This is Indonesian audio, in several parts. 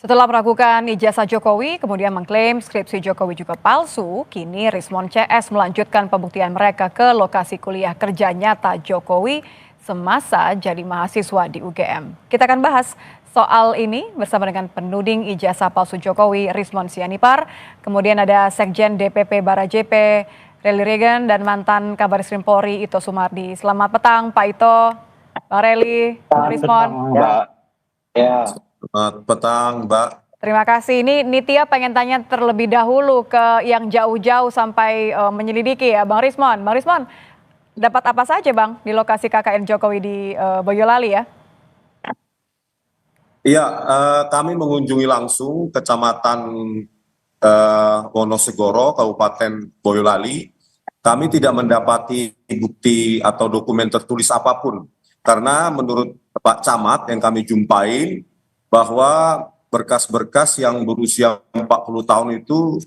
Setelah meragukan ijazah Jokowi, kemudian mengklaim skripsi Jokowi juga palsu, kini Rismon CS melanjutkan pembuktian mereka ke lokasi kuliah kerja nyata Jokowi semasa jadi mahasiswa di UGM. Kita akan bahas soal ini bersama dengan penuding ijazah palsu Jokowi, Rismon Sianipar, kemudian ada Sekjen DPP Bara JP, Relly Regan, dan mantan Kabaris Polri Ito Sumardi. Selamat petang Pak Ito, Bang Relly, Bang Rismon. Mbak. Ya. Selamat petang, Mbak. Terima kasih. Ini Nitya pengen tanya terlebih dahulu ke yang jauh-jauh sampai menyelidiki ya, Bang Rismon. Bang Rismon, dapat apa saja Bang di lokasi KKN Jokowi di Boyolali ya? Iya, kami mengunjungi langsung Kecamatan Wonosegoro, Kabupaten Boyolali. Kami tidak mendapati bukti atau dokumen tertulis apapun. Karena menurut Pak Camat yang kami jumpain, bahwa berkas-berkas yang berusia 40 tahun itu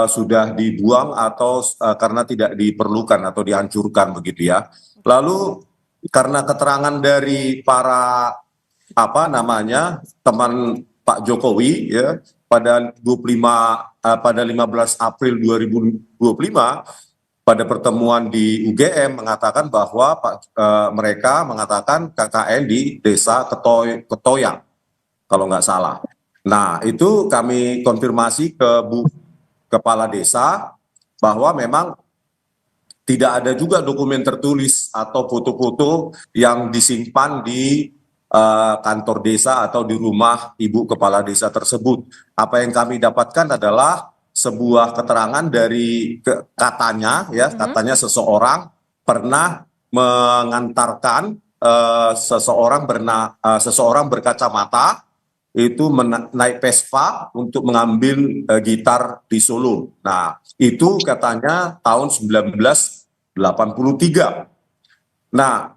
sudah dibuang atau karena tidak diperlukan atau dihancurkan begitu ya. Lalu karena keterangan dari para teman Pak Jokowi ya pada 15 April 2025 pada pertemuan di UGM mengatakan bahwa mereka mengatakan KKN di Desa Ketoyang kalau nggak salah. Nah, itu kami konfirmasi ke Bu Kepala Desa bahwa memang tidak ada juga dokumen tertulis atau foto-foto yang disimpan di kantor desa atau di rumah Ibu Kepala Desa tersebut. Apa yang kami dapatkan adalah sebuah keterangan dari katanya seseorang pernah mengantarkan seseorang berkacamata itu naik Vespa untuk mengambil gitar di Solo. Nah, itu katanya tahun 1983. Nah,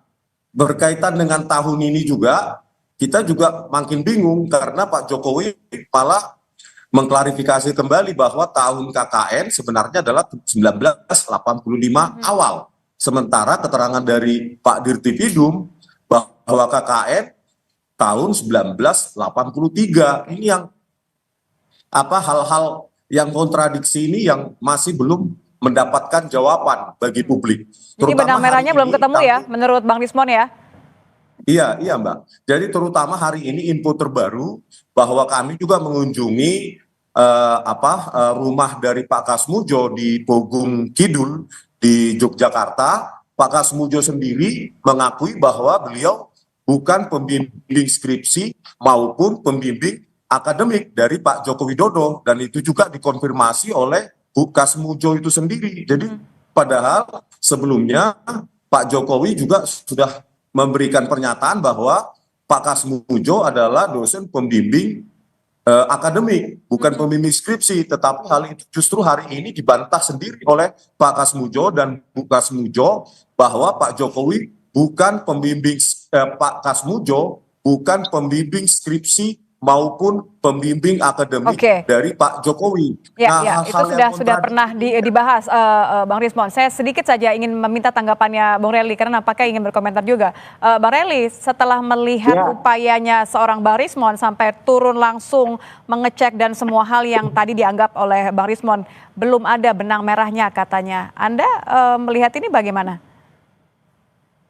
berkaitan dengan tahun ini juga, kita juga makin bingung karena Pak Jokowi malah mengklarifikasi kembali bahwa tahun KKN sebenarnya adalah 1985 awal. Sementara keterangan dari Pak Dirtipidum bahwa KKN tahun 1983. Ini yang hal-hal yang kontradiksi ini yang masih belum mendapatkan jawaban bagi publik. Jadi benang merahnya belum ketemu ya menurut Bang Rismon ya? Iya Mbak. Jadi terutama hari ini info terbaru bahwa kami juga mengunjungi rumah dari Pak Kasmujo di Pogung Kidul di Yogyakarta. Pak Kasmujo sendiri mengakui bahwa beliau bukan pembimbing skripsi maupun pembimbing akademik dari Pak Joko Widodo, dan itu juga dikonfirmasi oleh Bu Kasmujo itu sendiri. Jadi padahal sebelumnya Pak Jokowi juga sudah memberikan pernyataan bahwa Pak Kasmujo adalah dosen pembimbing akademik, bukan pembimbing skripsi. Tetapi hal itu justru hari ini dibantah sendiri oleh Pak Kasmujo dan Bu Kasmujo bahwa Pak Jokowi bukan pembimbing Pak Kasmujo bukan pembimbing skripsi maupun pembimbing akademik dari Pak Jokowi. Ya, itu sudah pernah dibahas Bang Rismon. Saya sedikit saja ingin meminta tanggapannya Bang Relly karena apakah ingin berkomentar juga. Bang Relly, setelah melihat upayanya seorang Bang Rismon sampai turun langsung mengecek dan semua hal yang tadi dianggap oleh Bang Rismon belum ada benang merahnya katanya. Anda melihat ini bagaimana?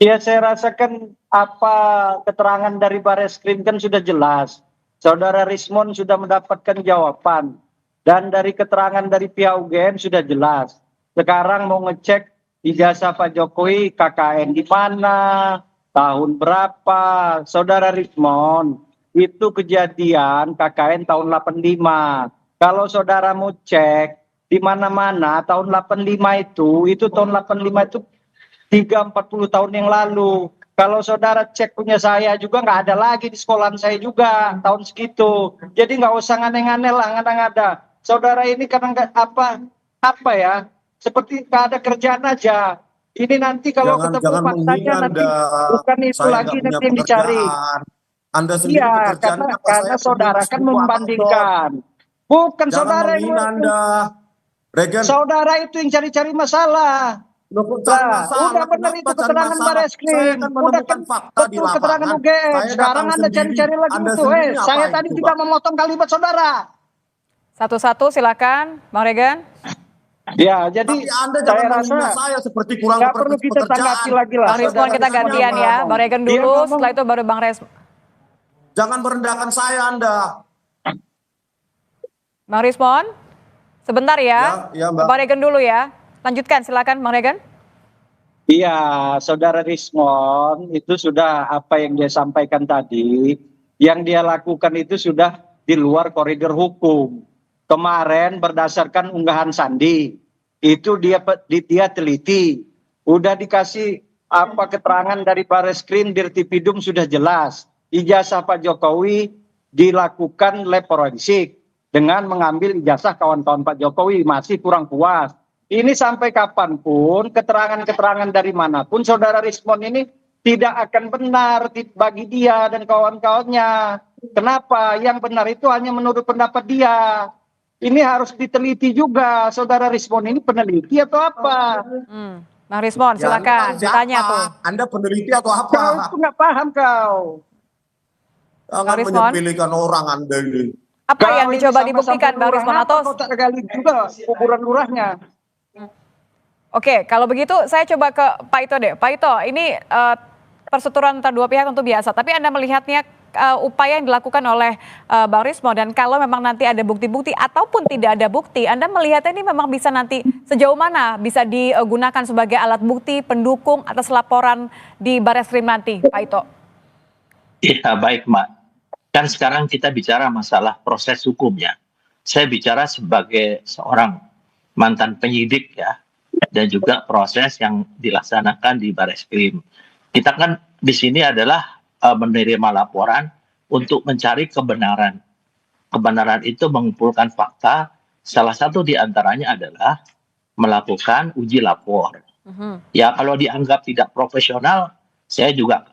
Ya, saya rasakan keterangan dari Bareskrim kan sudah jelas. Saudara Rismon sudah mendapatkan jawaban. Dan dari keterangan dari pihak UGM sudah jelas. Sekarang mau ngecek ijazah Pak Jokowi KKN di mana, tahun berapa. Saudara Rismon, itu kejadian KKN tahun 85. Kalau saudara mau cek di mana-mana tahun 85 itu tahun 85 itu 30-40 tahun yang lalu. Kalau saudara cek punya saya juga nggak ada lagi di sekolahan saya juga tahun segitu. Jadi nggak usah aneh-aneh lah, ngada-ngada. Saudara ini kadang seperti nggak ada kerjaan aja. Ini nanti kalau ketemu faktanya nanti bukan itu lagi nanti yang dicari. Anda sendiri karena saudara kan membandingkan. Bukan saudara yang Anda. Saudara itu yang cari-cari masalah. Loh, kok cari Lah, masalah? udah benar Kenapa itu cari keterangan masalah? Baris Saya Krim. kan Udah menemukan kan fakta di betul keterangan lapangan. UGM. Saya Sekarang datang Anda sendiri. cari-cari lagi Anda itu. sendiri Saya ngapain tadi coba? tidak memotong kalimat saudara. Satu-satu silakan, Bang Regan. Ya, jadi Tapi Anda saya jangan rasa menghina saya seperti kurang nggak perlu kita tanggapi pekerjaan. lagi lah. Bang Rismon Saudara kita Rismon gantian yang ya. ngomong. Bang Regan Dia dulu, ngomong, setelah itu baru Bang Jangan merendahkan saya Anda. Bang Rismon. Sebentar ya. Ya, Mbak. Bang Regan dulu ya. Lanjutkan silakan Bang Regan. iya, saudara Rismon itu sudah apa yang dia sampaikan tadi, yang dia lakukan itu sudah di luar koridor hukum. Kemarin berdasarkan unggahan Sandi, itu dia teliti, udah dikasih apa keterangan dari Bareskrim Dirtipidum sudah jelas. Ijazah Pak Jokowi dilakukan lab forensik dengan mengambil ijazah kawan-kawan Pak Jokowi, masih kurang puas. Ini sampai kapanpun keterangan-keterangan dari manapun saudara Rismon ini tidak akan benar bagi dia dan kawan-kawannya. Kenapa? Yang benar itu hanya menurut pendapat dia. Ini harus diteliti juga, saudara Rismon ini peneliti atau apa? Bang Rismon Ya, silakan Anda ditanya siapa? tuh. Anda peneliti atau apa? Kau itu nggak paham kau. Jangan Bang Rismon. menyepelekan orang Anda ini. Apa yang Kau ini dicoba sama-sama dibuktikan Bang lurah, Rismon ngapa atau kau tak gali juga kuburan lurahnya? Oke, kalau begitu saya coba ke Pak Ito deh. Pak Ito, ini persetujuan antara dua pihak tentu biasa, tapi Anda melihatnya upaya yang dilakukan oleh Bang Rismon dan kalau memang nanti ada bukti-bukti ataupun tidak ada bukti, Anda melihatnya ini memang bisa nanti sejauh mana bisa digunakan sebagai alat bukti pendukung atas laporan di Bareskrim nanti, Pak Ito? Ya baik Mak, kan sekarang kita bicara masalah proses hukumnya. Saya bicara sebagai seorang mantan penyidik ya, dan juga proses yang dilaksanakan di Bareskrim. Kita kan di sini adalah menerima laporan untuk mencari kebenaran. Kebenaran itu mengumpulkan fakta, salah satu di antaranya adalah melakukan uji lapor. Ya kalau dianggap tidak profesional, saya juga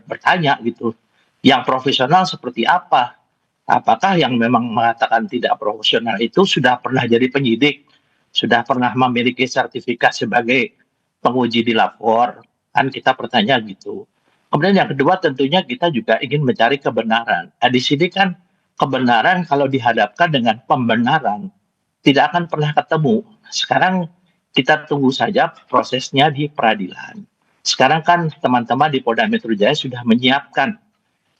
bertanya gitu. Yang profesional seperti apa? Apakah yang memang mengatakan tidak profesional itu sudah pernah jadi penyidik, sudah pernah memiliki sertifikat sebagai penguji di lapor? Kan kita bertanya gitu. Kemudian yang kedua tentunya kita juga ingin mencari kebenaran. Nah, di sini kan kebenaran kalau dihadapkan dengan pembenaran tidak akan pernah ketemu. Sekarang kita tunggu saja prosesnya di peradilan. Sekarang kan teman-teman di Polda Metro Jaya sudah menyiapkan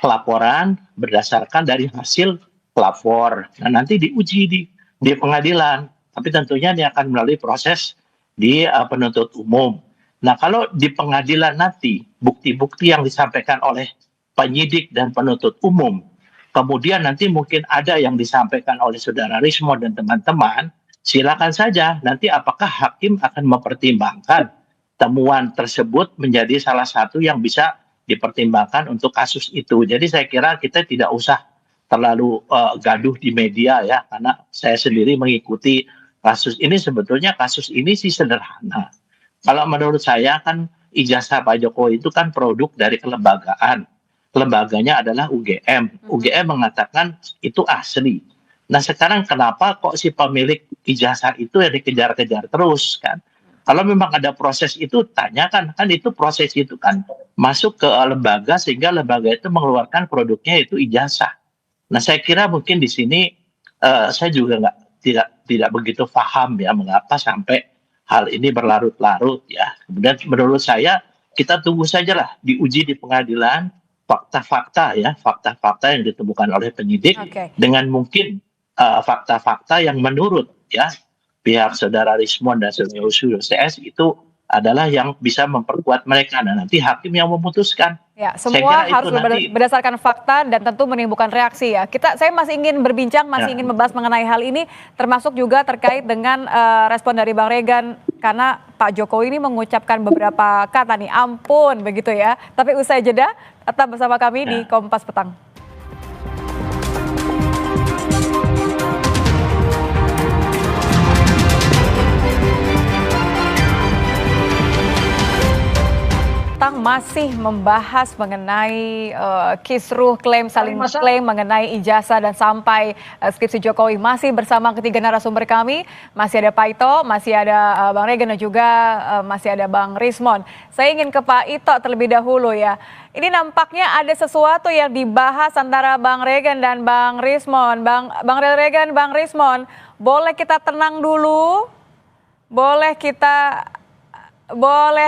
laporan berdasarkan dari hasil pelapor. Nah, nanti diuji di pengadilan. Tapi tentunya ini akan melalui proses di penuntut umum. Nah, kalau di pengadilan nanti bukti-bukti yang disampaikan oleh penyidik dan penuntut umum, kemudian nanti mungkin ada yang disampaikan oleh saudara Rismon dan teman-teman, silakan saja. Nanti apakah hakim akan mempertimbangkan temuan tersebut menjadi salah satu yang bisa dipertimbangkan untuk kasus itu. Jadi saya kira kita tidak usah terlalu gaduh di media ya, karena saya sendiri mengikuti kasus ini. Sebetulnya kasus ini sih sederhana. Kalau menurut saya kan ijazah Pak Jokowi itu kan produk dari kelembagaan. Lembaganya adalah UGM. UGM mengatakan itu asli. Nah sekarang kenapa kok si pemilik ijazah itu yang dikejar-kejar terus kan? Kalau memang ada proses itu tanyakan, kan itu proses itu kan masuk ke lembaga sehingga lembaga itu mengeluarkan produknya itu ijazah. Nah saya kira mungkin di sini saya juga tidak begitu paham ya mengapa sampai hal ini berlarut-larut ya. Kemudian menurut saya kita tunggu sajalah diuji di pengadilan fakta-fakta ya, fakta-fakta yang ditemukan oleh penyidik dengan mungkin fakta-fakta yang menurut ya pihak saudara Rismon dan saudara CS itu adalah yang bisa memperkuat mereka. Nah, nanti hakim yang memutuskan. Ya, semua harus berdasarkan fakta dan tentu menimbulkan reaksi ya. Saya masih ingin berbincang, ingin membahas mengenai hal ini, termasuk juga terkait dengan respon dari Bang Regan, karena Pak Jokowi ini mengucapkan beberapa kata nih, ampun begitu ya. Tapi usai jeda, tetap bersama kami di Kompas Petang. masih membahas mengenai kisruh klaim saling klaim mengenai ijazah dan sampai skripsi Jokowi. Masih bersama ketiga narasumber kami, masih ada Pak Ito, masih ada Bang Regen dan juga masih ada Bang Rismon. Saya ingin ke Pak Ito terlebih dahulu ya. Ini nampaknya ada sesuatu yang dibahas antara Bang Regen dan Bang Rismon. Bang Regen, Bang Rismon, boleh kita tenang dulu? Boleh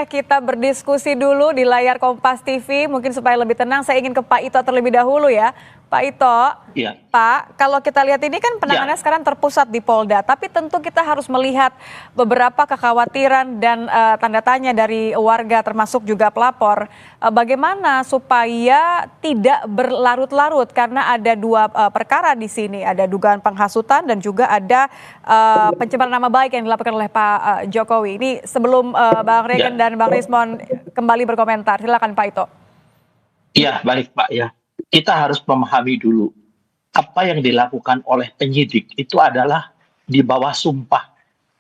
kita berdiskusi dulu di layar Kompas TV, mungkin supaya lebih tenang. Saya ingin ke Pak Ito terlebih dahulu ya. Pak Ito, ya. Pak, kalau kita lihat ini kan penanganannya sekarang terpusat di Polda, tapi tentu kita harus melihat beberapa kekhawatiran dan tanda tanya dari warga termasuk juga pelapor. Bagaimana supaya tidak berlarut-larut karena ada dua perkara di sini, ada dugaan penghasutan dan juga ada pencemaran nama baik yang dilakukan oleh Pak Jokowi. Ini sebelum Bang Regen dan Bang Rismon kembali berkomentar, silakan Pak Ito. Iya, baik Pak ya. Kita harus memahami dulu apa yang dilakukan oleh penyidik itu adalah di bawah sumpah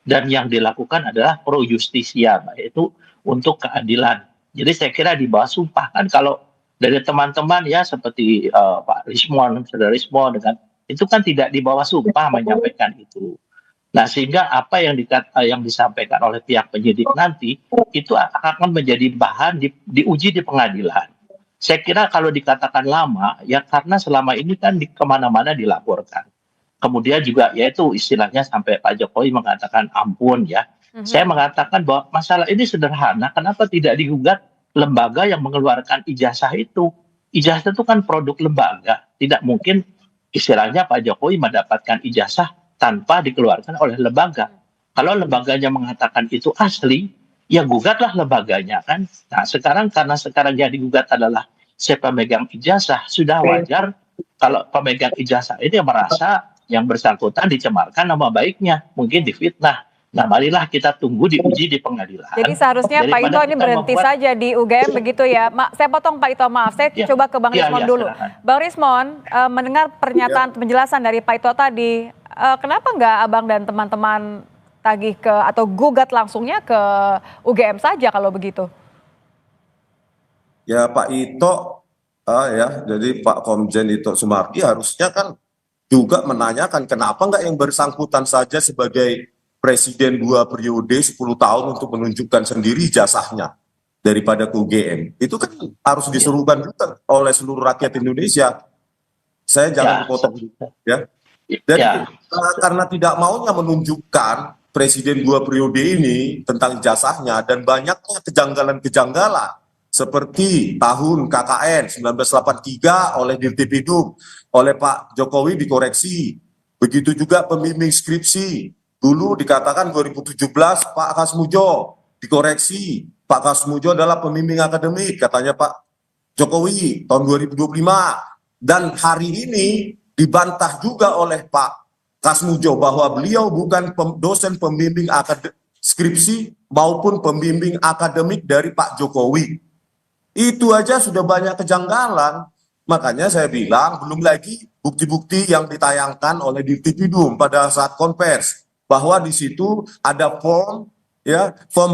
dan yang dilakukan adalah pro justisia, yaitu untuk keadilan. Jadi saya kira di bawah sumpah kan kalau dari teman-teman ya seperti Pak Rismon, Saudara Rismon dengan itu kan tidak di bawah sumpah menyampaikan itu. Nah sehingga apa yang disampaikan oleh pihak penyidik nanti itu akan menjadi bahan diuji di pengadilan. Saya kira kalau dikatakan lama, ya karena selama ini kan kemana-mana dilaporkan. Kemudian juga yaitu istilahnya sampai Pak Jokowi mengatakan ampun ya. Saya mengatakan bahwa masalah ini sederhana, kenapa tidak digugat lembaga yang mengeluarkan ijazah itu? Ijazah itu kan produk lembaga, tidak mungkin istilahnya Pak Jokowi mendapatkan ijazah tanpa dikeluarkan oleh lembaga. Kalau lembaganya mengatakan itu asli, ya gugatlah lembaganya kan. Nah sekarang karena sekarang yang digugat adalah si pemegang ijazah, sudah wajar kalau pemegang ijazah ini merasa yang bersangkutan dicemarkan nama baiknya, mungkin difitnah. Nah marilah kita tunggu diuji di pengadilan. Jadi seharusnya Pak Ito ini berhenti saja di UGM begitu ya. Saya potong Pak Ito, maaf. Saya coba ke Bang Rismon dulu. Silakan. Bang Rismon, mendengar pernyataan penjelasan dari Pak Ito tadi, kenapa nggak Abang dan teman-teman tagih ke atau gugat langsungnya ke UGM saja kalau begitu? Ya Pak Ito, ya jadi Pak Komjen Ito Sumardi harusnya kan juga menanyakan kenapa nggak yang bersangkutan saja sebagai presiden 2 periode 10 tahun untuk menunjukkan sendiri ijazahnya daripada ke UGM. Itu kan harus diserukan juga oleh seluruh rakyat Indonesia. Saya jangan potong ya. Dan karena tidak maunya menunjukkan presiden 2 periode ini tentang ijazahnya dan banyaknya kejanggalan-kejanggalan seperti tahun KKN 1983 oleh Dirtipidum, oleh Pak Jokowi dikoreksi. Begitu juga pembimbing skripsi. Dulu dikatakan 2017 Pak Kasmujo dikoreksi. Pak Kasmujo adalah pembimbing akademik, katanya Pak Jokowi tahun 2025. Dan hari ini dibantah juga oleh Pak Kasmujo bahwa beliau bukan dosen pembimbing skripsi maupun pembimbing akademik dari Pak Jokowi. Itu aja sudah banyak kejanggalan. Makanya saya bilang belum lagi bukti-bukti yang ditayangkan oleh Dirtipidum pada saat konvers bahwa di situ ada form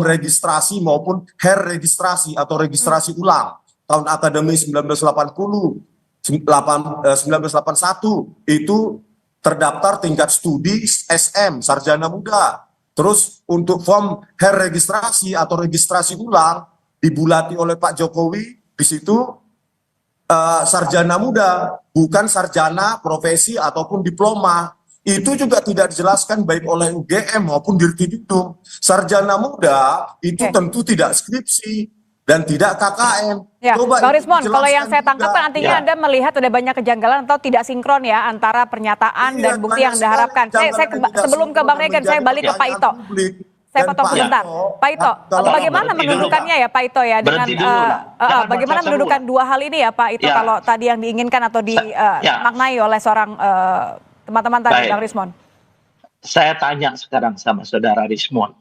registrasi maupun registrasi atau registrasi ulang tahun akademi 1981 itu terdaftar tingkat studi SM sarjana muda. Terus untuk form registrasi atau registrasi ulang dibulati oleh Pak Jokowi di situ sarjana muda, bukan sarjana profesi ataupun diploma. Itu juga tidak dijelaskan baik oleh UGM maupun Dirtipidum. Sarjana muda itu tentu tidak skripsi dan tidak KKN. Ya, Bang Rismon, kalau yang saya tangkap kan artinya Anda melihat ada banyak kejanggalan atau tidak sinkron ya antara pernyataan dan bukti yang Anda harapkan. Sebelum ke Bang Regen, saya balik ke Pak Ito. Saya potong sebentar. Pak Ito, bagaimana mendudukannya ya Pak Ito ya dengan bagaimana mendudukan dua hal ini ya Pak Ito kalau tadi yang diinginkan atau dimaknai oleh seorang teman-teman tadi Bang Rismon. Saya tanya sekarang sama Saudara Rismon.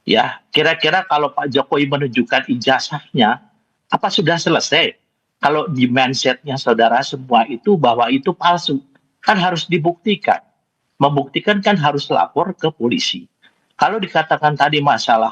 Ya, kira-kira kalau Pak Jokowi menunjukkan ijazahnya apa sudah selesai? Kalau di mindsetnya saudara semua itu bahwa itu palsu, kan harus dibuktikan. Membuktikan kan harus lapor ke polisi. Kalau dikatakan tadi masalah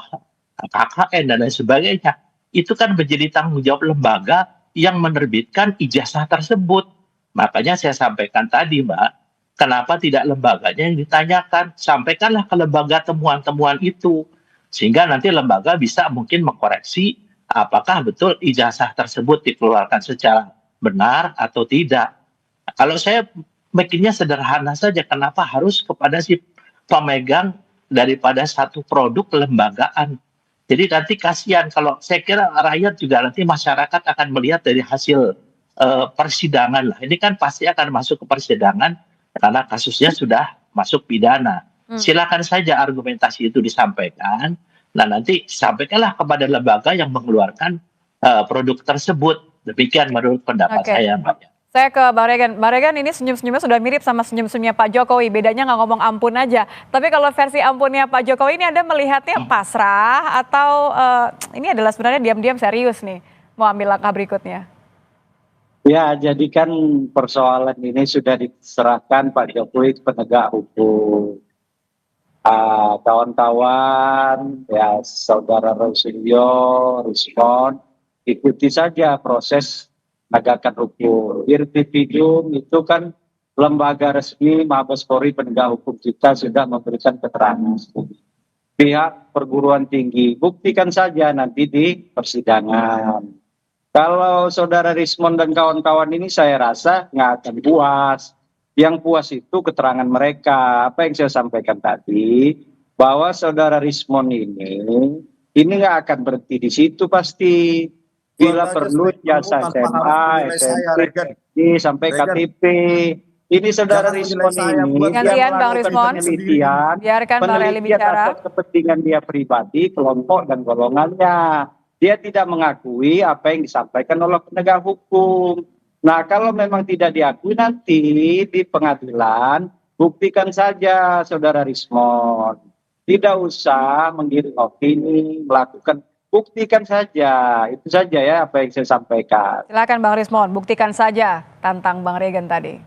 KKN dan lain sebagainya, itu kan menjadi tanggung jawab lembaga yang menerbitkan ijazah tersebut. Makanya saya sampaikan tadi, Mbak, kenapa tidak lembaganya yang ditanyakan? Sampaikanlah ke lembaga temuan-temuan itu. Sehingga nanti lembaga bisa mungkin mengkoreksi apakah betul ijazah tersebut dikeluarkan secara benar atau tidak. Kalau saya bikinnya sederhana saja, kenapa harus kepada si pemegang daripada satu produk kelembagaan? Jadi nanti kasihan, kalau saya kira rakyat juga nanti masyarakat akan melihat dari hasil persidangan lah. Ini kan pasti akan masuk ke persidangan karena kasusnya sudah masuk pidana. Silakan saja argumentasi itu disampaikan. Nah nanti sampaikanlah kepada lembaga yang mengeluarkan produk tersebut. Demikian menurut pendapat saya, Mbak. Saya ke Bang Regan. Bang Regan, ini senyum-senyumnya sudah mirip sama senyum-senyumnya Pak Jokowi. Bedanya nggak ngomong ampun aja. Tapi kalau versi ampunnya Pak Jokowi ini Anda melihatnya pasrah atau ini adalah sebenarnya diam-diam serius nih mau ambil langkah berikutnya? Ya, jadi kan persoalan ini sudah diserahkan Pak Jokowi ke penegak hukum. Kawan-kawan, ya Saudara Rosilio, Rizwan, ikuti saja proses penegakan hukum. Irtipidum itu kan lembaga resmi Mabes Polri penegak hukum kita sudah memberikan keterangan. Pihak perguruan tinggi, buktikan saja nanti di persidangan. Kalau Saudara Rismon dan kawan-kawan ini saya rasa nggak akan puas. Yang puas itu keterangan mereka. Apa yang saya sampaikan tadi, bahwa Saudara Rismon ini nggak akan berhenti di situ pasti. Bila perlu jasa SMA, SMP, sampai KTP. Ini Saudara Rismon ini gantian Bang Rismon, biarkan Bang Reli bicara. Atas kepentingan dia pribadi, kelompok dan golongannya. Dia tidak mengakui apa yang disampaikan oleh penegak hukum. Nah, kalau memang tidak diakui nanti di pengadilan, buktikan saja Saudara Rismon. Tidak usah menggiring opini, melakukan, buktikan saja. Itu saja ya apa yang saya sampaikan. Silakan Bang Rismon, buktikan saja tantang Bang Regan tadi.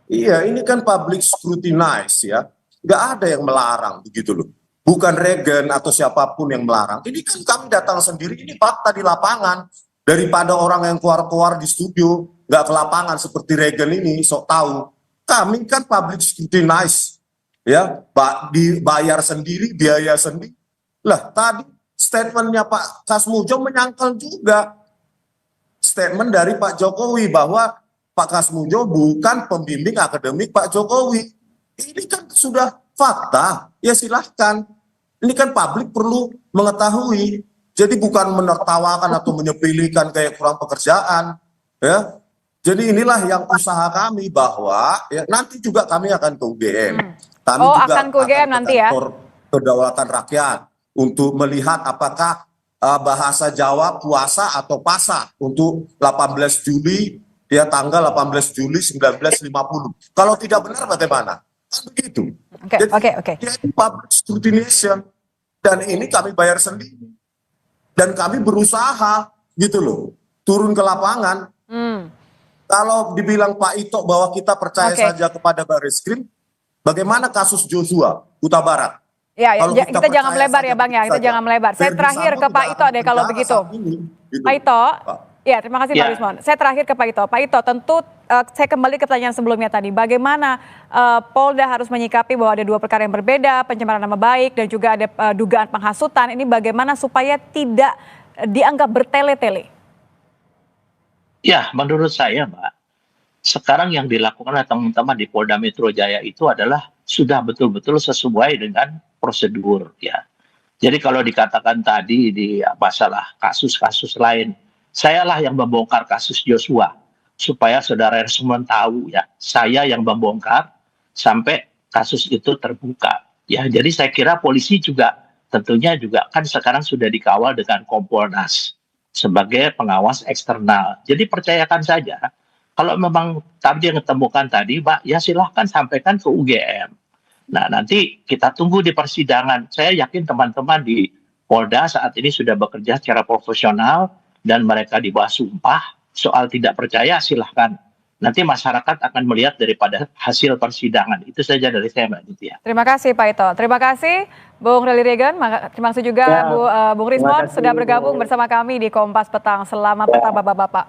Iya, ini kan public scrutinize ya. Nggak ada yang melarang begitu loh. Bukan Regan atau siapapun yang melarang. Ini kan kami datang sendiri, ini fakta di lapangan. Daripada orang yang keluar-keluar di studio, nggak ke lapangan seperti Regan ini, sok tahu. Kami kan public scrutinize, ya, dibayar sendiri, biaya sendiri. Lah, tadi statementnya Pak Kasmujo menyangkal juga statement dari Pak Jokowi bahwa Pak Kasmujo bukan pembimbing akademik Pak Jokowi. Ini kan sudah fakta, ya silahkan. Ini kan publik perlu mengetahui. Jadi bukan menertawakan atau menyepelekan kayak kurang pekerjaan, ya. Jadi inilah yang usaha kami bahwa ya, nanti juga kami akan ke UGM. Kami juga akan ke UGM nanti ya. Kedaulatan Rakyat untuk melihat apakah bahasa Jawa puasa atau pasa untuk 18 Juli ya tanggal 18 Juli 1950. Kalau tidak benar bagaimana? Kan begitu. Oke. Jadi public scrutinization dan ini kami bayar sendiri. Dan kami berusaha gitu loh, turun ke lapangan. Kalau dibilang Pak Ito bahwa kita percaya saja kepada Barreskrim, bagaimana kasus Joshua, Huta Barat? Ya, kita jangan melebar ya Bang ya, kita jangan melebar. Saya terakhir ke Pak Ito deh kalau begitu. Pak Ito, ya terima kasih Pak Rismon. Saya terakhir ke Pak Ito. Pak Ito, tentu saya kembali ke pertanyaan sebelumnya tadi. Bagaimana Polda harus menyikapi bahwa ada dua perkara yang berbeda, pencemaran nama baik dan juga ada dugaan penghasutan. Ini bagaimana supaya tidak dianggap bertele-tele? Ya, menurut saya Mbak, sekarang yang dilakukan oleh teman-teman di Polda Metro Jaya itu adalah sudah betul-betul sesuai dengan prosedur ya. Jadi kalau dikatakan tadi di masalah kasus-kasus lain, sayalah yang membongkar kasus Joshua supaya saudara semua tahu ya, saya yang membongkar sampai kasus itu terbuka ya. Jadi saya kira polisi juga tentunya juga kan sekarang sudah dikawal dengan Kompolnas sebagai pengawas eksternal. Jadi percayakan saja kalau memang tadi yang ditemukan tadi, Pak, ya silahkan sampaikan ke UGM. Nah nanti kita tunggu di persidangan. Saya yakin teman-teman di Polda saat ini sudah bekerja secara profesional dan mereka di bawah sumpah. Soal tidak percaya silahkan nanti masyarakat akan melihat daripada hasil persidangan. Itu saja dari saya, Mbak Nitya. Terima kasih Pak Ito. Terima kasih Bung Rally Regan. Terima kasih juga Ya, Bung terima Rismon kasih, sudah bergabung Bu. bersama kami di Kompas Petang. Selamat petang Bapak-Bapak.